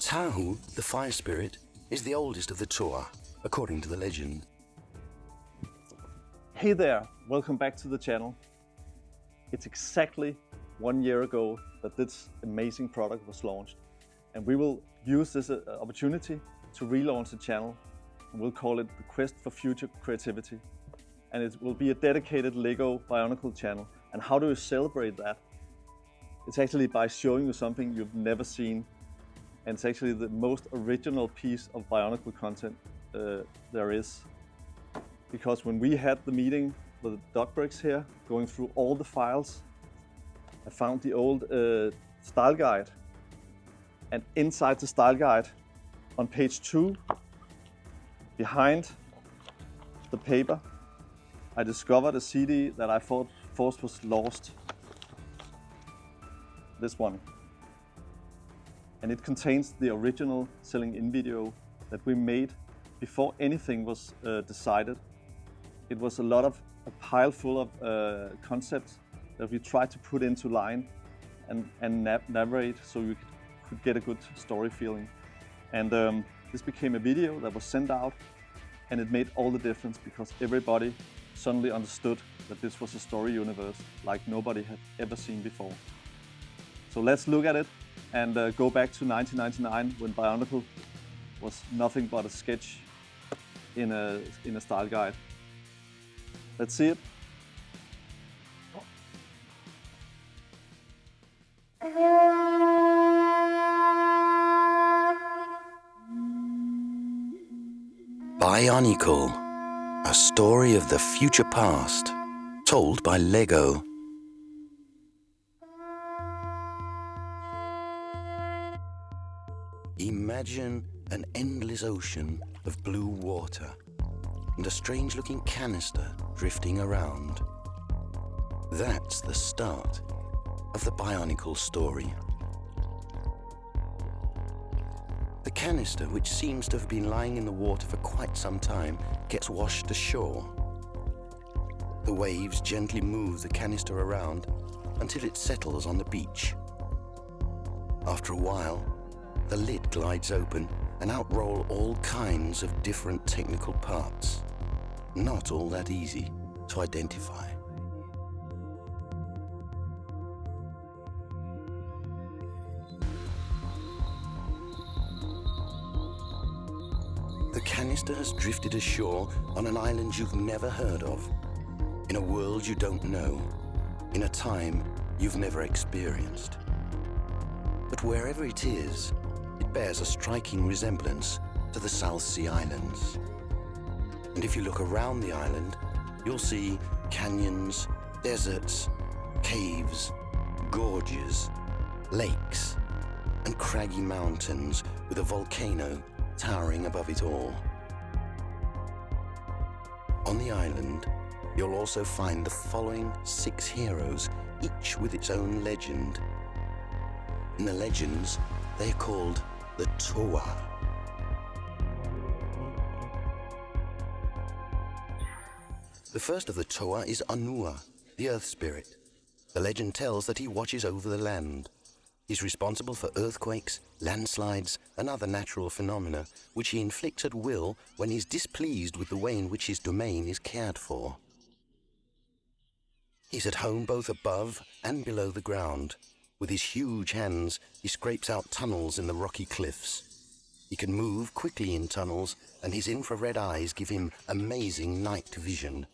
Tahu, the fire spirit, is the oldest of the Toa, according to the legend. Hey there, welcome back to the channel. It's exactly 1 year ago that this amazing product was launched, and we will use this opportunity to relaunch the channel, and we'll call it the Quest for Future Creativity. And it will be a dedicated LEGO Bionicle channel. And how do you celebrate that? It's actually by showing you something you've never seen, and it's actually the most original piece of Bionicle content there is. Because when we had the meeting with the dot bricks here, going through all the files, I found the old style guide. And inside the style guide, on page 2, behind the paper, I discovered a CD that I thought was lost. This one. And it contains the original selling in video that we made before anything was decided. It was a pile full of concepts that we tried to put into line and narrate so you could get a good story feeling. And this became a video that was sent out, and it made all the difference because everybody suddenly understood that this was a story universe like nobody had ever seen before. So let's look at it and go back to 1999 when Bionicle was nothing but a sketch in a style guide. Let's see it. Bionicle, a story of the future past, told by LEGO. Imagine an endless ocean of blue water and a strange-looking canister drifting around. That's the start of the Bionicle story. The canister, which seems to have been lying in the water for quite some time, gets washed ashore. The waves gently move the canister around until it settles on the beach. After a while, the lid glides open and out roll all kinds of different technical parts, not all that easy to identify. The canister has drifted ashore on an island you've never heard of, in a world you don't know, in a time you've never experienced. But wherever it is, it bears a striking resemblance to the South Sea Islands. And if you look around the island, you'll see canyons, deserts, caves, gorges, lakes, and craggy mountains with a volcano towering above it all. On the island, you'll also find the following 6 heroes, each with its own legend. In the legends, they are called the Toa. The first of the Toa is Anua, the earth spirit. The legend tells that he watches over the land. He's responsible for earthquakes, landslides, and other natural phenomena, which he inflicts at will when he's displeased with the way in which his domain is cared for. He's at home both above and below the ground. With his huge hands, he scrapes out tunnels in the rocky cliffs. He can move quickly in tunnels, and his infrared eyes give him amazing night vision.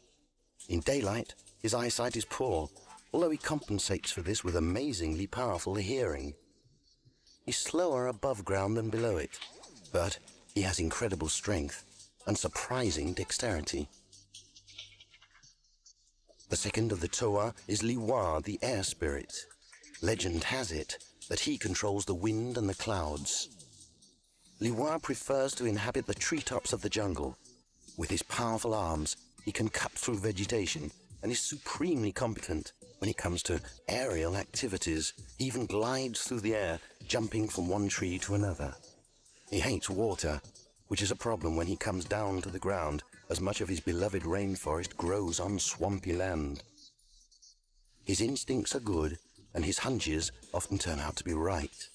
In daylight, his eyesight is poor, although he compensates for this with amazingly powerful hearing. He's slower above ground than below it, but he has incredible strength and surprising dexterity. The second of the Toa is Liwa, the air spirit. Legend has it that he controls the wind and the clouds. Liwa prefers to inhabit the treetops of the jungle. With his powerful arms, he can cut through vegetation and is supremely competent when it comes to aerial activities. He even glides through the air, jumping from one tree to another. He hates water, which is a problem when he comes down to the ground, as much of his beloved rainforest grows on swampy land. His instincts are good, and his hunches often turn out to be right.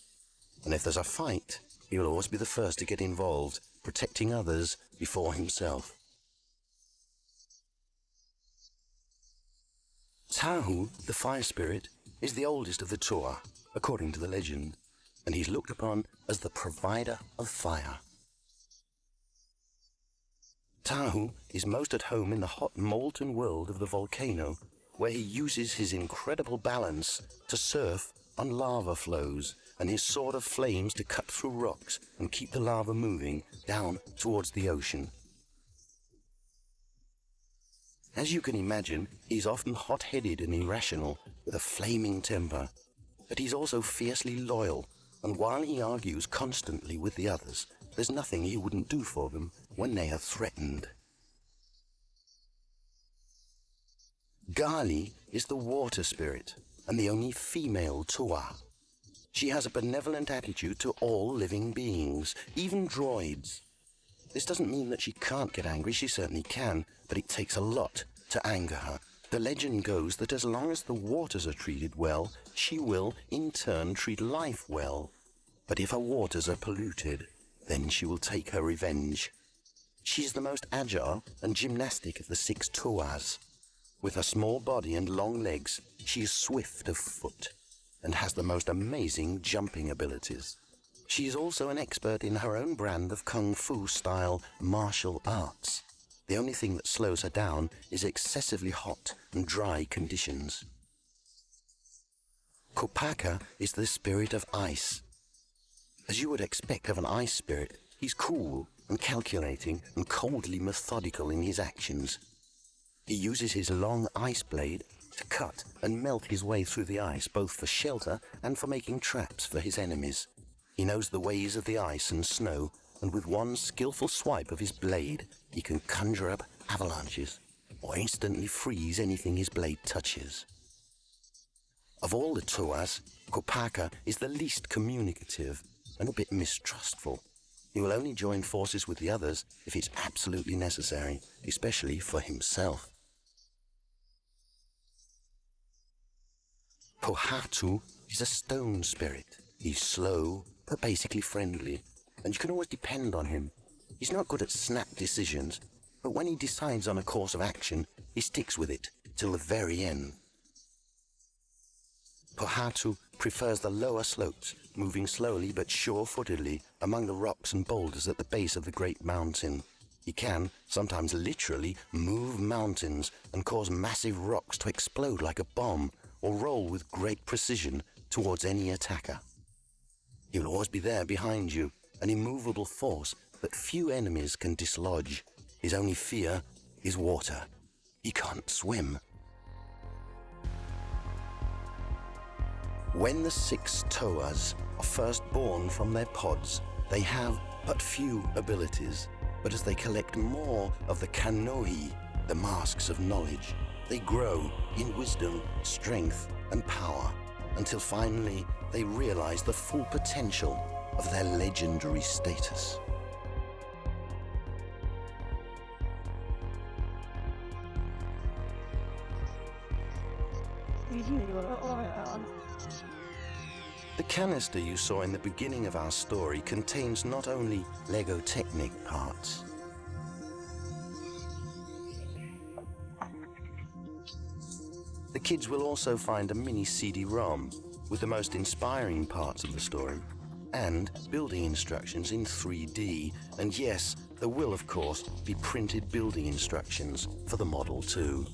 And if there's a fight, He will always be the first to get involved, protecting others before himself. Tahu, the fire spirit, is the oldest of the Toa, according to the legend, and he's looked upon as the provider of fire. Tahu is most at home in the hot molten world of the volcano, where he uses his incredible balance to surf on lava flows and his sword of flames to cut through rocks and keep the lava moving down towards the ocean. As you can imagine, he's often hot-headed and irrational with a flaming temper, but he's also fiercely loyal, and while he argues constantly with the others, there's nothing he wouldn't do for them when they are threatened. Gali is the water spirit and the only female Toa. She has a benevolent attitude to all living beings, even droids. This doesn't mean that she can't get angry, she certainly can, but it takes a lot to anger her. The legend goes that as long as the waters are treated well, she will, in turn, treat life well. But if her waters are polluted, then she will take her revenge. She is the most agile and gymnastic of the 6 Toas. With her small body and long legs, she is swift of foot and has the most amazing jumping abilities. She is also an expert in her own brand of Kung Fu-style martial arts. The only thing that slows her down is excessively hot and dry conditions. Kopaka is the spirit of ice. As you would expect of an ice spirit, he's cool and calculating and coldly methodical in his actions. He uses his long ice blade to cut and melt his way through the ice, both for shelter and for making traps for his enemies. He knows the ways of the ice and snow, and with one skillful swipe of his blade, he can conjure up avalanches or instantly freeze anything his blade touches. Of all the Toas, Kopaka is the least communicative and a bit mistrustful. He will only join forces with the others if it's absolutely necessary, especially for himself. Pohatu is a stone spirit. He's slow, but basically friendly, and you can always depend on him. He's not good at snap decisions, but when he decides on a course of action, he sticks with it till the very end. Pohatu prefers the lower slopes, moving slowly but sure-footedly among the rocks and boulders at the base of the great mountain. He can, sometimes literally, move mountains and cause massive rocks to explode like a bomb or roll with great precision towards any attacker. He will always be there behind you, an immovable force that few enemies can dislodge. His only fear is water. He can't swim. When the 6 Toas are first born from their pods, they have but few abilities, but as they collect more of the Kanohi, the masks of knowledge, they grow in wisdom, strength, and power, until finally they realize the full potential of their legendary status. The canister you saw in the beginning of our story contains not only LEGO Technic parts. The kids will also find a mini CD-ROM with the most inspiring parts of the story and building instructions in 3D. And yes, there will of course be printed building instructions for the model too.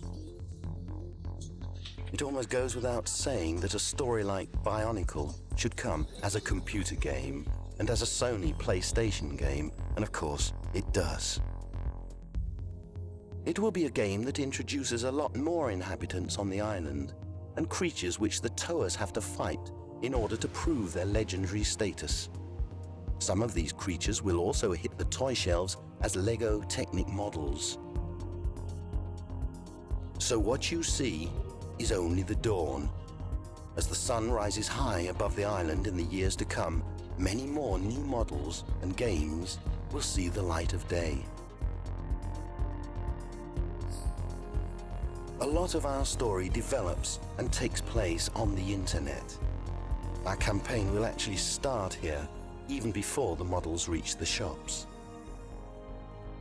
It almost goes without saying that a story like Bionicle should come as a computer game and as a Sony PlayStation game, and of course it does. It will be a game that introduces a lot more inhabitants on the island and creatures which the Toas have to fight in order to prove their legendary status. Some of these creatures will also hit the toy shelves as LEGO Technic models. So what you see is only the dawn. As the sun rises high above the island in the years to come, many more new models and games will see the light of day. A lot of our story develops and takes place on the internet. Our campaign will actually start here, even before the models reach the shops.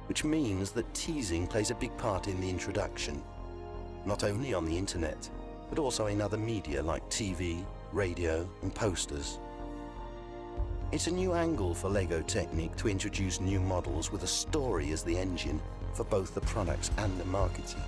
Which means that teasing plays a big part in the introduction, not only on the internet, but also in other media like TV, radio, and posters. It's a new angle for LEGO Technic to introduce new models with a story as the engine for both the products and the marketing.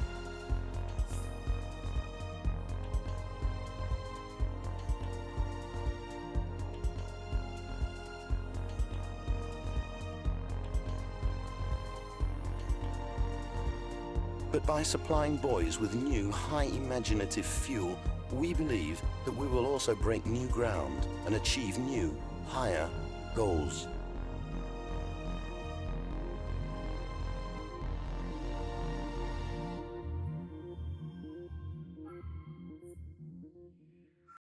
But by supplying boys with new, high imaginative fuel, we believe that we will also break new ground and achieve new, higher goals.